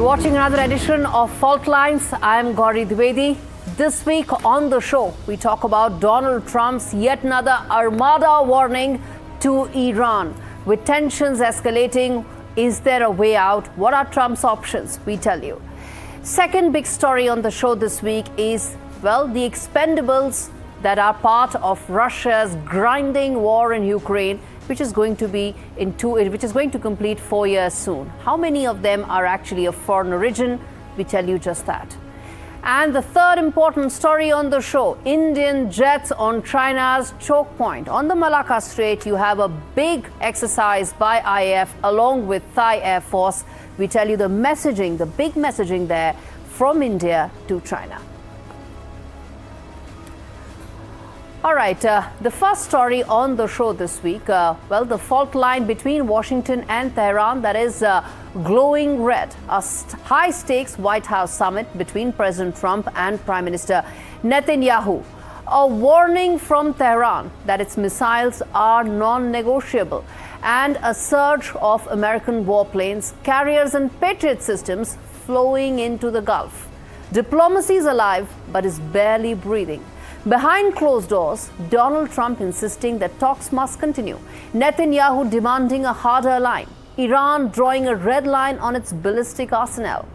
You're watching another edition of Faultlines. I'm Gaurie Dwivedi. This week on the show, we talk about Donald Trump's yet another armada warning to Iran. With tensions escalating, is there a way out? What are Trump's options? We tell you. Second big story on the show this week is, well, the expendables that are part of Russia's grinding war in Ukraine, which is going to complete 4 years soon. How many of them are actually of foreign origin? We tell you just that. And the third important story on the show, Indian jets on China's choke point. On the Malacca Strait, you have a big exercise by IAF along with Thai Air Force. We tell you the messaging, the big messaging there from India to China. All right, the first story on the show this week, well, the fault line between Washington and Tehran that is glowing red. A high-stakes White House summit between President Trump and Prime Minister Netanyahu. A warning from Tehran that its missiles are non-negotiable. And a surge of American warplanes, carriers and Patriot systems flowing into the Gulf. Diplomacy is alive, but is barely breathing. Behind closed doors, Donald Trump insisting that talks must continue. Netanyahu demanding a harder line. Iran drawing a red line on its ballistic arsenal.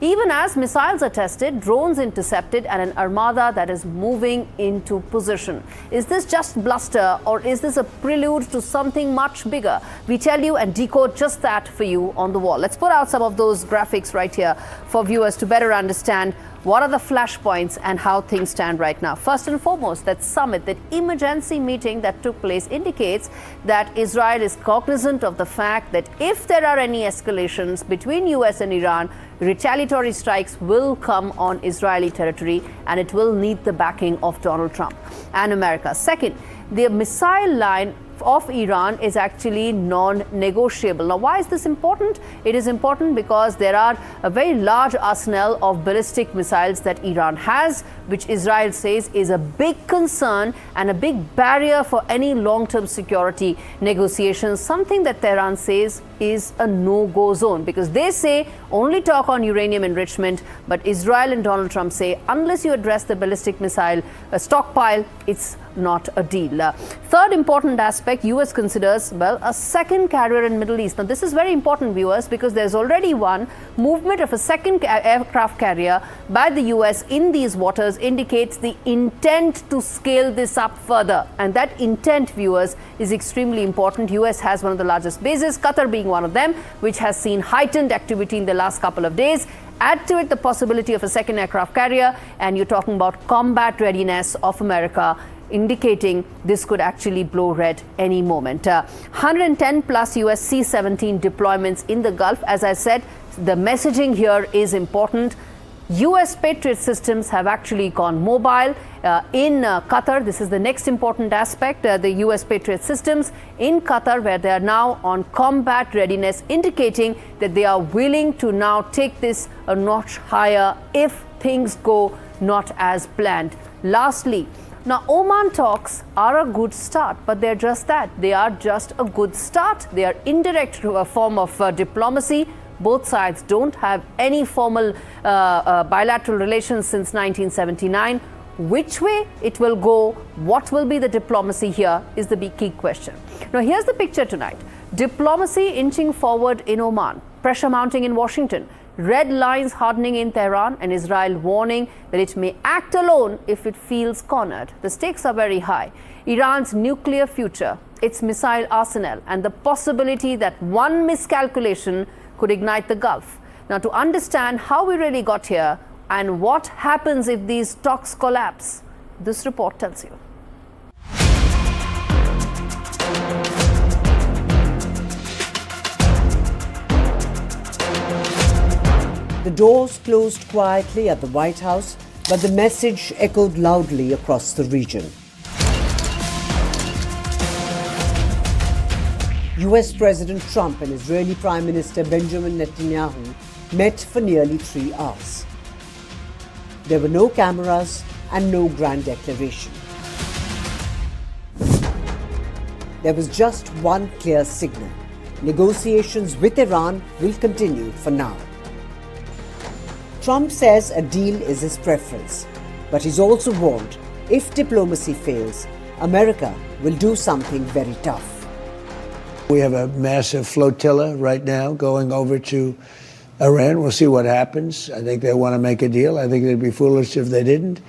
Even as missiles are tested, drones intercepted, and an armada that is moving into position. Is this just bluster, or is this a prelude to something much bigger? We tell you and decode just that for you on the wall. Let's put out some of those graphics right here for viewers to better understand what are the flashpoints and how things stand right now. First and foremost, that summit, that emergency meeting that took place indicates that Israel is cognizant of the fact that if there are any escalations between US and Iran, retaliatory strikes will come on Israeli territory and it will need the backing of Donald Trump and America. Second, the missile line of Iran is actually non-negotiable. Now, why is this important? It is important because there are a very large arsenal of ballistic missiles that Iran has, which Israel says is a big concern and a big barrier for any long-term security negotiations, something that Tehran says is a no-go zone because they say only talk on uranium enrichment, but Israel and Donald Trump say unless you address the ballistic missile stockpile, it's not a deal. Third important aspect, US considers, well, a second carrier in Middle East. Now, this is very important, viewers, because there's already one movement of a second aircraft carrier by the US in these waters indicates the intent to scale this up further. And that intent, viewers, is extremely important. US has one of the largest bases, Qatar being one of them, which has seen heightened activity in the last couple of days. Add to it the possibility of a second aircraft carrier, and you're talking about combat readiness of America, indicating this could actually blow red any moment. 110 plus US C-17 deployments in the Gulf. As I said, the messaging here is important. US Patriot systems have actually gone mobile in Qatar. This is the next important aspect. The US Patriot systems in Qatar, where they are now on combat readiness, indicating that they are willing to now take this a notch higher if things go not as planned. Lastly, now, Oman talks are a good start, but they're just that. They are just a good start. They are indirect form of diplomacy. Both sides don't have any formal bilateral relations since 1979. Which way it will go, what will be the diplomacy here is the big key question. Now, here's the picture tonight. Diplomacy inching forward in Oman, pressure mounting in Washington, red lines hardening in Tehran, and Israel warning that it may act alone if it feels cornered. The stakes are very high. Iran's nuclear future, its missile arsenal, and the possibility that one miscalculation could ignite the Gulf. Now, to understand how we really got here and what happens if these talks collapse, this report tells you. The doors closed quietly at the White House, but the message echoed loudly across the region. US President Trump and Israeli Prime Minister Benjamin Netanyahu met for nearly 3 hours. There were no cameras and no grand declaration. There was just one clear signal. Negotiations with Iran will continue for now. Trump says a deal is his preference, but he's also warned if diplomacy fails, America will do something very tough. We have a massive flotilla right now going over to Iran. We'll see what happens. I think they want to make a deal. I think they'd be foolish if they didn't.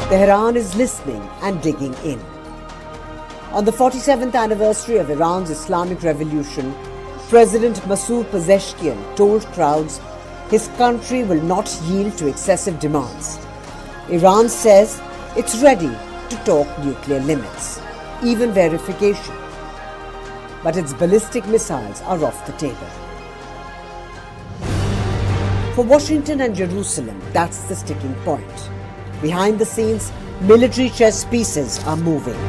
Tehran is listening and digging in. On the 47th anniversary of Iran's Islamic Revolution, President Masoud Pezeshkian told crowds his country will not yield to excessive demands. Iran says it's ready to talk nuclear limits, even verification. But its ballistic missiles are off the table. For Washington and Jerusalem, that's the sticking point. Behind the scenes, military chess pieces are moving.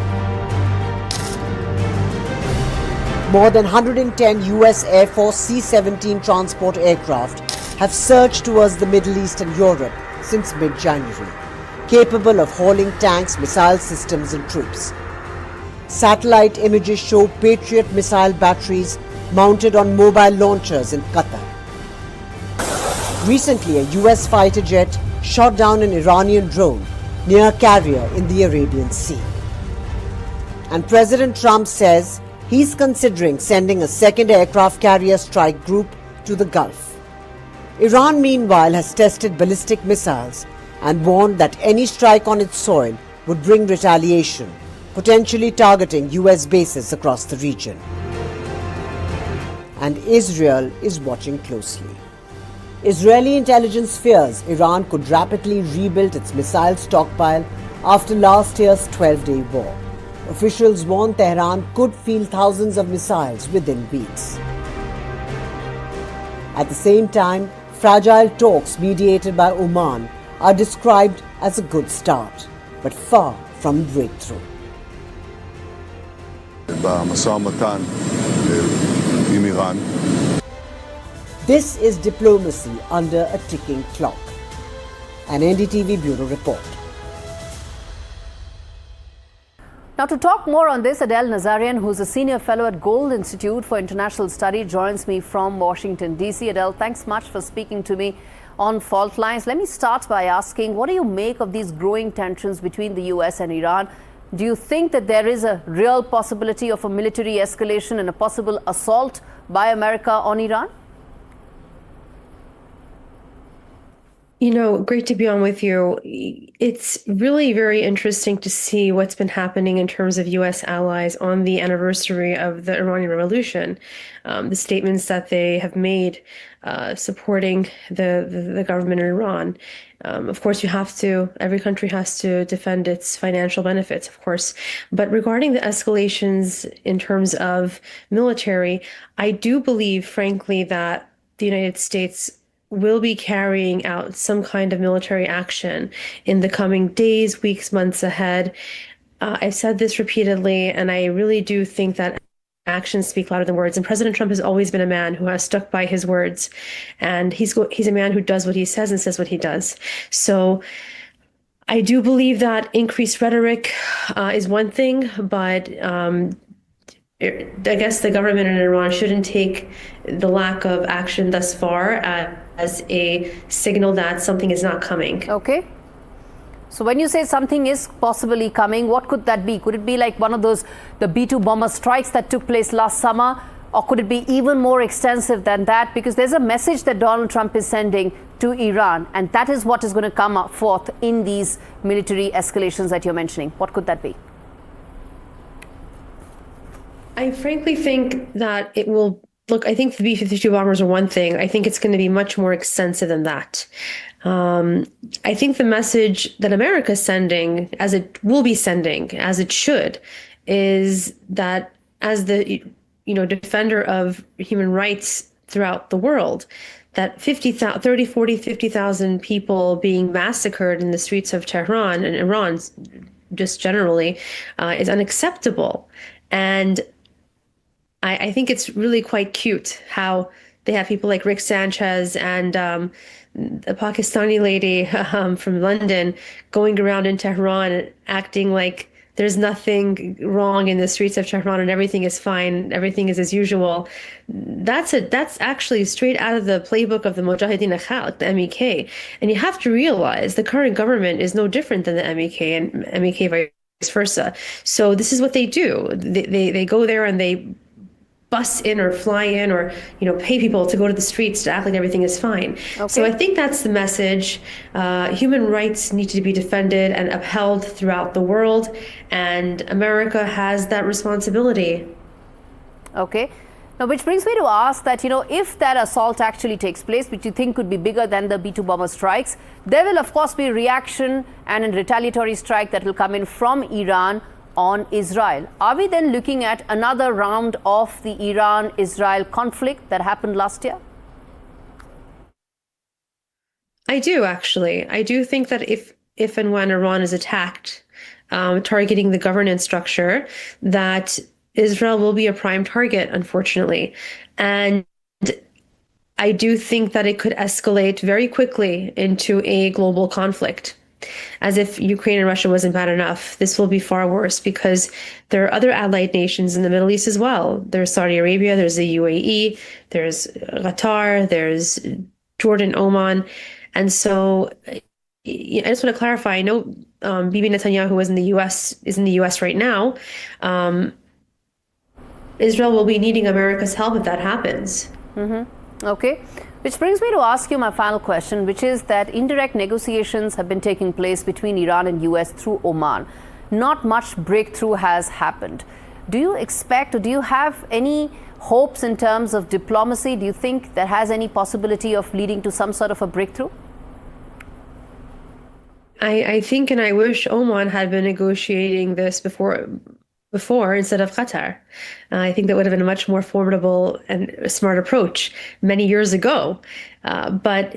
More than 110 US Air Force C-17 transport aircraft have surged towards the Middle East and Europe since mid-January, capable of hauling tanks, missile systems and troops. Satellite images show Patriot missile batteries mounted on mobile launchers in Qatar. Recently, a US fighter jet shot down an Iranian drone near a carrier in the Arabian Sea. And President Trump says he's considering sending a second aircraft carrier strike group to the Gulf. Iran, meanwhile, has tested ballistic missiles and warned that any strike on its soil would bring retaliation, potentially targeting US bases across the region. And Israel is watching closely. Israeli intelligence fears Iran could rapidly rebuild its missile stockpile after last year's 12-day war. Officials warn Tehran could field thousands of missiles within weeks. At the same time, fragile talks mediated by Oman are described as a good start, but far from breakthrough. This is diplomacy under a ticking clock. An NDTV Bureau report. Now, to talk more on this, Adel Nazarian, who's a senior fellow at Gold Institute for International Study, joins me from Washington, D.C. Adel, thanks much for speaking to me on Faultlines. Let me start by asking, what do you make of these growing tensions between the U.S. and Iran? Do you think that there is a real possibility of a military escalation and a possible assault by America on Iran? You know, great to be on with you. It's really very interesting to see what's been happening in terms of U.S. allies on the anniversary of the Iranian Revolution. The statements that they have made supporting the government in Iran. Of course, every country has to defend its financial benefits, of course. But regarding the escalations in terms of military, I do believe, frankly, that the United States will be carrying out some kind of military action in the coming days, weeks, months ahead. I've said this repeatedly, and I really do think that actions speak louder than words. And President Trump has always been a man who has stuck by his words. And he's a man who does what he says and says what he does. So I do believe that increased rhetoric is one thing, but I guess the government in Iran shouldn't take the lack of action thus far as a signal that something is not coming. Okay. So when you say something is possibly coming, what could that be? Could it be like one of the B-2 bomber strikes that took place last summer? Or could it be even more extensive than that? Because there's a message that Donald Trump is sending to Iran, and that is what is going to come forth in these military escalations that you're mentioning. What could that be? I frankly think that it will look, I think the B-52 bombers are one thing. I think it's going to be much more extensive than that. I think the message that America is sending, as it will be sending, as it should, is that as the defender of human rights throughout the world, that 50,000 people being massacred in the streets of Tehran and Iran, just generally, is unacceptable. And I think it's really quite cute how they have people like Rick Sanchez and a Pakistani lady from London going around in Tehran and acting like there's nothing wrong in the streets of Tehran and everything is fine, everything is as usual. That's actually straight out of the playbook of the Mujahideen al-Khalq, the MEK. And you have to realize the current government is no different than the MEK and MEK vice versa. So this is what they do. They go there and they bus in or fly in or pay people to go to the streets to act like everything is fine. Okay. So I think that's the message. Human rights need to be defended and upheld throughout the world, and America has that responsibility. Okay. Now, which brings me to ask that, if that assault actually takes place, which you think could be bigger than the B-2 bomber strikes, there will, of course, be a reaction and a retaliatory strike that will come in from Iran on Israel. Are we then looking at another round of the Iran-Israel conflict that happened last year? I do, actually. I do think that if and when Iran is attacked, targeting the governance structure, that Israel will be a prime target, unfortunately. And I do think that it could escalate very quickly into a global conflict. As if Ukraine and Russia wasn't bad enough, this will be far worse because there are other allied nations in the Middle East as well. There's Saudi Arabia, there's the UAE, there's Qatar, there's Jordan, Oman. And so I just want to clarify, I know Bibi Netanyahu is in the US right now. Israel will be needing America's help if that happens. Mm-hmm. Okay. Which brings me to ask you my final question, which is that indirect negotiations have been taking place between Iran and US through Oman. Not much breakthrough has happened. Do you expect, or do you have any hopes in terms of diplomacy? Do you think that has any possibility of leading to some sort of a breakthrough? I think and I wish Oman had been negotiating this before instead of Qatar. I think that would have been a much more formidable and smart approach many years ago. But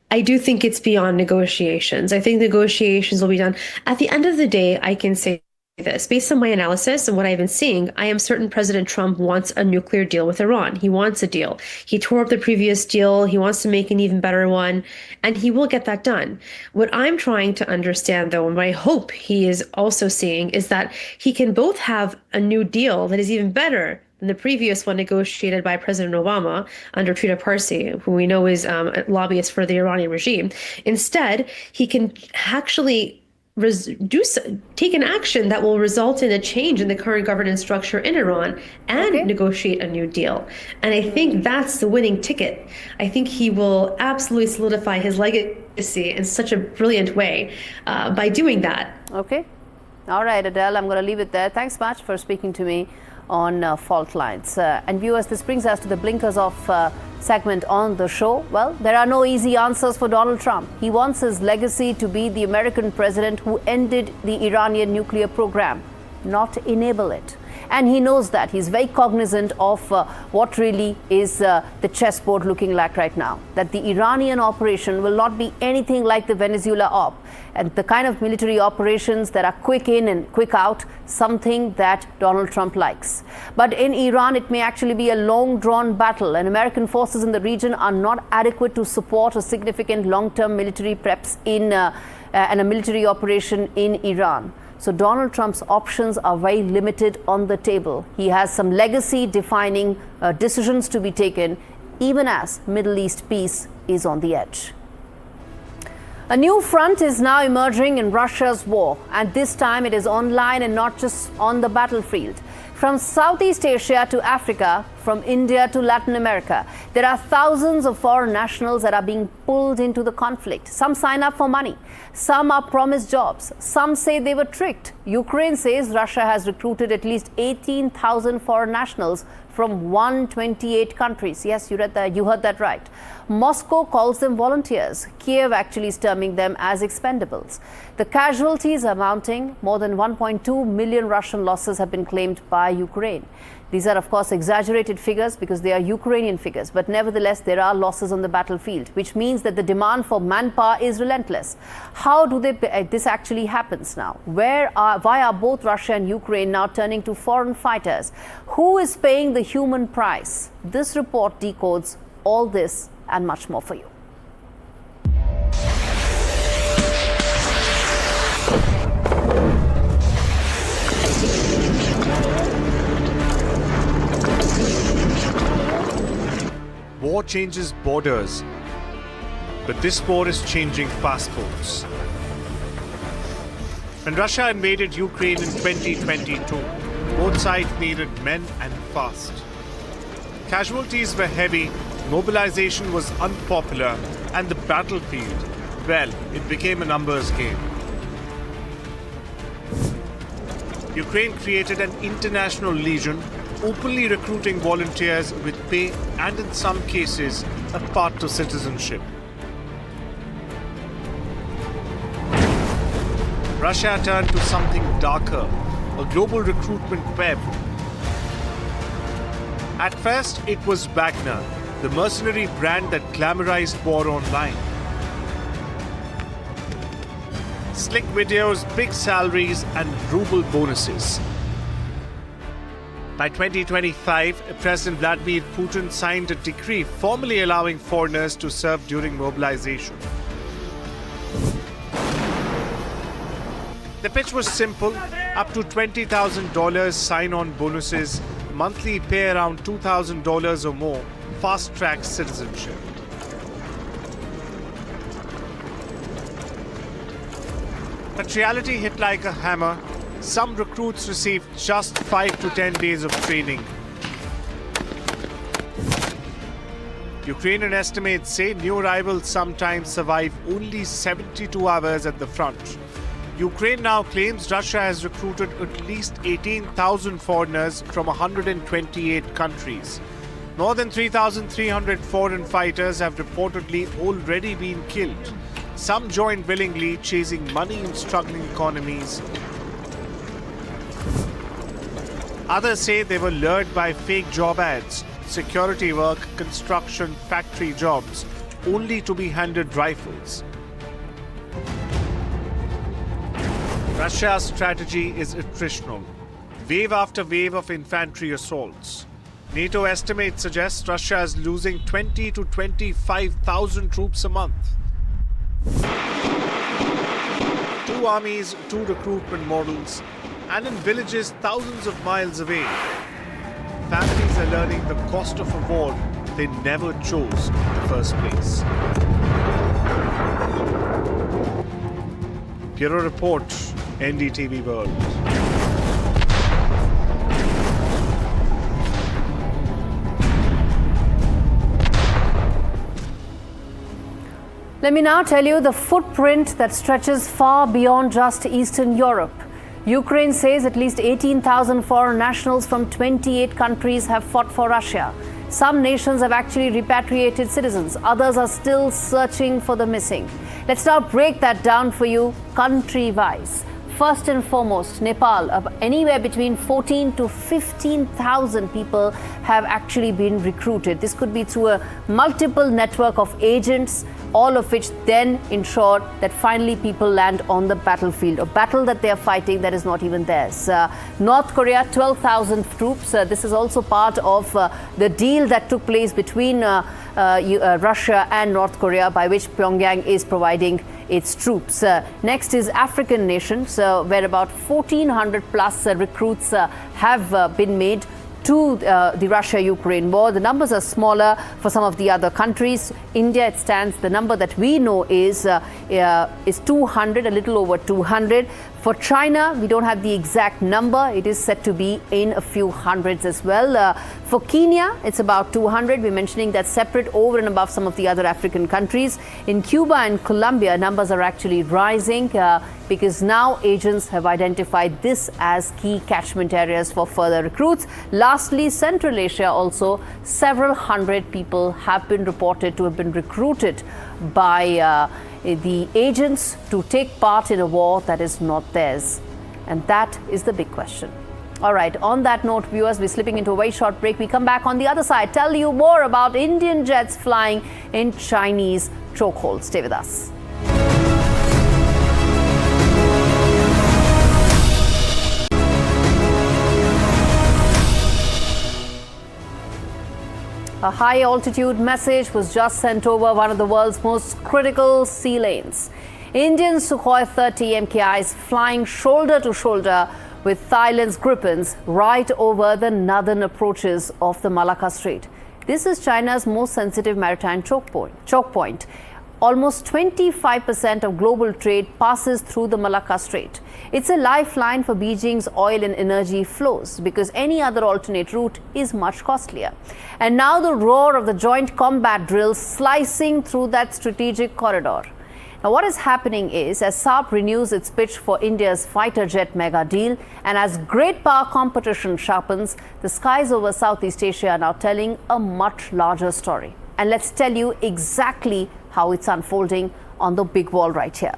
I do think it's beyond negotiations. I think negotiations will be done. At the end of the day, I can say this. Based on my analysis and what I've been seeing, I am certain President Trump wants a nuclear deal with Iran. He wants a deal. He tore up the previous deal. He wants to make an even better one, and he will get that done. What I'm trying to understand, though, and what I hope he is also seeing, is that he can both have a new deal that is even better than the previous one negotiated by President Obama under Trita Parsi, who we know is a lobbyist for the Iranian regime. Instead, he can actually take an action that will result in a change in the current governance structure in Iran and negotiate a new deal. And I think that's the winning ticket. I think he will absolutely solidify his legacy in such a brilliant way by doing that. Okay. All right, Adele, I'm going to leave it there. Thanks much for speaking to me on Faultlines. And viewers, this brings us to the blinkers of segment on the show. Well, there are no easy answers for Donald Trump. He wants his legacy to be the American president who ended the Iranian nuclear program, not enable it. And he knows that. He's very cognizant of what really is the chessboard looking like right now. That the Iranian operation will not be anything like the Venezuela op. And the kind of military operations that are quick in and quick out, something that Donald Trump likes. But in Iran, it may actually be a long-drawn battle, and American forces in the region are not adequate to support a significant long-term military preps and a military operation in Iran. So Donald Trump's options are very limited on the table. He has some legacy-defining decisions to be taken, even as Middle East peace is on the edge. A new front is now emerging in Russia's war, and this time it is online and not just on the battlefield. From Southeast Asia to Africa, from India to Latin America, there are thousands of foreign nationals that are being pulled into the conflict. Some sign up for money. Some are promised jobs. Some say they were tricked. Ukraine says Russia has recruited at least 18,000 foreign nationals from 128 countries. Yes, you heard that right. Moscow calls them volunteers. Kiev actually is terming them as expendables. The casualties are mounting. More than 1.2 million Russian losses have been claimed by Ukraine. These are, of course, exaggerated figures because they are Ukrainian figures, but nevertheless, there are losses on the battlefield, which means that the demand for manpower is relentless. How do this actually happens now? Why are both Russia and Ukraine now turning to foreign fighters? Who is paying the human price? This report decodes all this and much more for you. war changes borders, but this war is changing passports. When Russia invaded Ukraine in 2022, both sides needed men and fast. Casualties were heavy, mobilization was unpopular, and the battlefield, well, it became a numbers game. Ukraine created an international legion, openly recruiting volunteers with pay and, in some cases, a path to citizenship. Russia turned to something darker, a global recruitment web. At first, it was Wagner, the mercenary brand that glamorized war online. Slick videos, big salaries, and ruble bonuses. By 2025, President Vladimir Putin signed a decree formally allowing foreigners to serve during mobilization. The pitch was simple: up to $20,000 sign-on bonuses, monthly pay around $2,000 or more, fast-track citizenship. But reality hit like a hammer. Some recruits received just 5 to 10 days of training. Ukrainian estimates say new arrivals sometimes survive only 72 hours at the front. Ukraine now claims Russia has recruited at least 18,000 foreigners from 128 countries. More than 3,300 foreign fighters have reportedly already been killed. Some joined willingly, chasing money in struggling economies. Others say they were lured by fake job ads, security work, construction, factory jobs, only to be handed rifles. Russia's strategy is attritional. Wave after wave of infantry assaults. NATO estimates suggest Russia is losing 20 to 25,000 troops a month. 2 armies, 2 recruitment models, and in villages thousands of miles away. Families are learning the cost of a war they never chose in the first place. Bureau Report, NDTV World. Let me now tell you the footprint that stretches far beyond just Eastern Europe. Ukraine says at least 18,000 foreign nationals from 28 countries have fought for Russia. Some nations have actually repatriated citizens. Others are still searching for the missing. Let's now break that down for you country-wise. First and foremost, Nepal, anywhere between 14 to 15,000 people have actually been recruited. This could be through a multiple network of agents, all of which then ensure that finally people land on the battlefield, a battle that they are fighting that is not even theirs. North Korea, 12,000 troops. This is also part of the deal that took place between Russia and North Korea, by which Pyongyang is providing its troops. Next is African nations, where about 1,400 plus recruits have been made to the Russia-Ukraine war. The numbers are smaller for some of the other countries. India, it stands, the number that we know is 200, a little over 200. For China, we don't have the exact number. It is said to be in a few hundreds as well. For Kenya, it's about 200. We're mentioning that separate over and above some of the other African countries. In Cuba and Colombia, numbers are actually rising because now agents have identified this as key catchment areas for further recruits. Lastly, Central Asia also, several hundred people have been reported to have been recruited by the agents to take part in a war that is not theirs. And that is the big question. All right, on that note, viewers, we're slipping into a very short break. We come back on the other side, tell you more about Indian jets flying in Chinese chokehold. Stay with us. A high-altitude message was just sent over one of the world's most critical sea lanes. Indian Sukhoi 30 MKIs flying shoulder to shoulder with Thailand's Gripens right over the northern approaches of the Malacca Strait. This is China's most sensitive maritime choke point. Almost 25% of global trade passes through the Malacca Strait. It's a lifeline for Beijing's oil and energy flows because any other alternate route is much costlier. And now the roar of the joint combat drills slicing through that strategic corridor. Now, what is happening is, as SAP renews its pitch for India's fighter jet mega deal, and as great power competition sharpens, the skies over Southeast Asia are now telling a much larger story. And let's tell you exactly how it's unfolding on the big wall right here.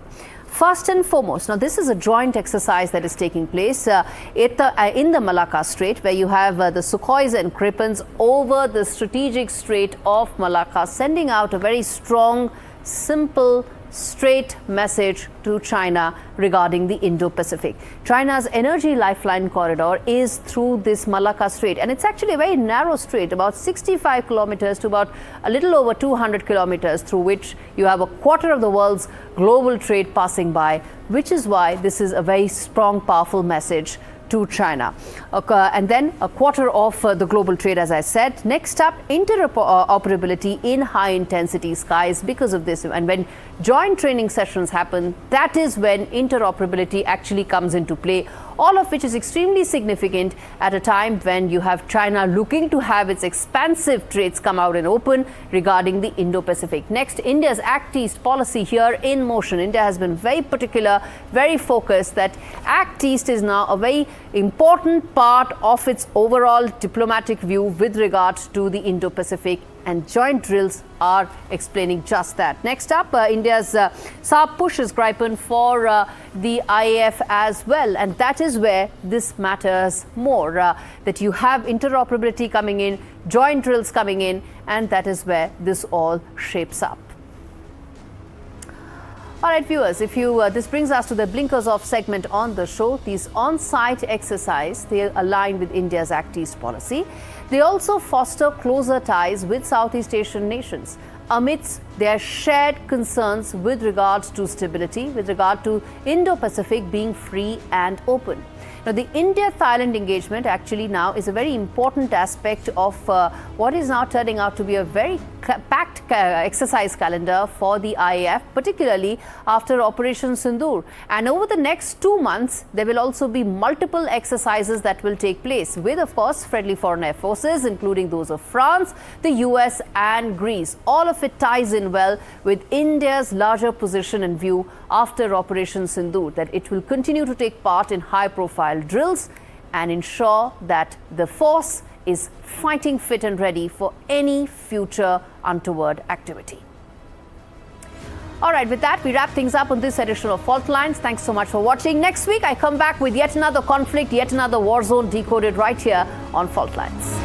First and foremost, now this is a joint exercise that is taking place in the Malacca Strait, where you have the Sukhois and Kripens over the strategic Strait of Malacca, sending out a very strong, simple, straight message to China regarding the Indo-Pacific. China's energy lifeline corridor is through this Malacca Strait, and it's actually a very narrow strait, about 65 kilometers to about a little over 200 kilometers, through which you have a quarter of the world's global trade passing by, which is why this is a very strong, powerful message to China. And then a quarter of the global trade, as I said. Next up, interoperability in high intensity skies because of this. And when joint training sessions happen, that is when interoperability actually comes into play, all of which is extremely significant at a time when you have China looking to have its expansive traits come out and open regarding the Indo-Pacific. Next, India's Act East policy here in motion. India has been very particular, very focused that Act East is now a very important part of its overall diplomatic view with regard to the Indo-Pacific, and joint drills are explaining just that. Next up, India's SAP pushes Gripen for the IAF as well, and that is where this matters more, that you have interoperability coming in, joint drills coming in, and that is where this all shapes up. All right, viewers, this brings us to the blinkers off segment on the show. These on-site exercises, they align with India's Act East policy. They also foster closer ties with Southeast Asian nations amidst their shared concerns with regards to stability, with regard to Indo-Pacific being free and open. Now, the India-Thailand engagement actually now is a very important aspect of what is now turning out to be a very packed exercise calendar for the IAF, particularly after Operation Sindoor. And over the next 2 months, there will also be multiple exercises that will take place with, of course, friendly foreign air forces, including those of France, the US and Greece. All of it ties in well with India's larger position and view after Operation Sindoor, that it will continue to take part in high-profile drills and ensure that the force is fighting fit and ready for any future untoward activity. All right, with that, we wrap things up on this edition of Faultlines. Thanks so much for watching. Next week, I come back with yet another conflict, yet another war zone decoded right here on Faultlines.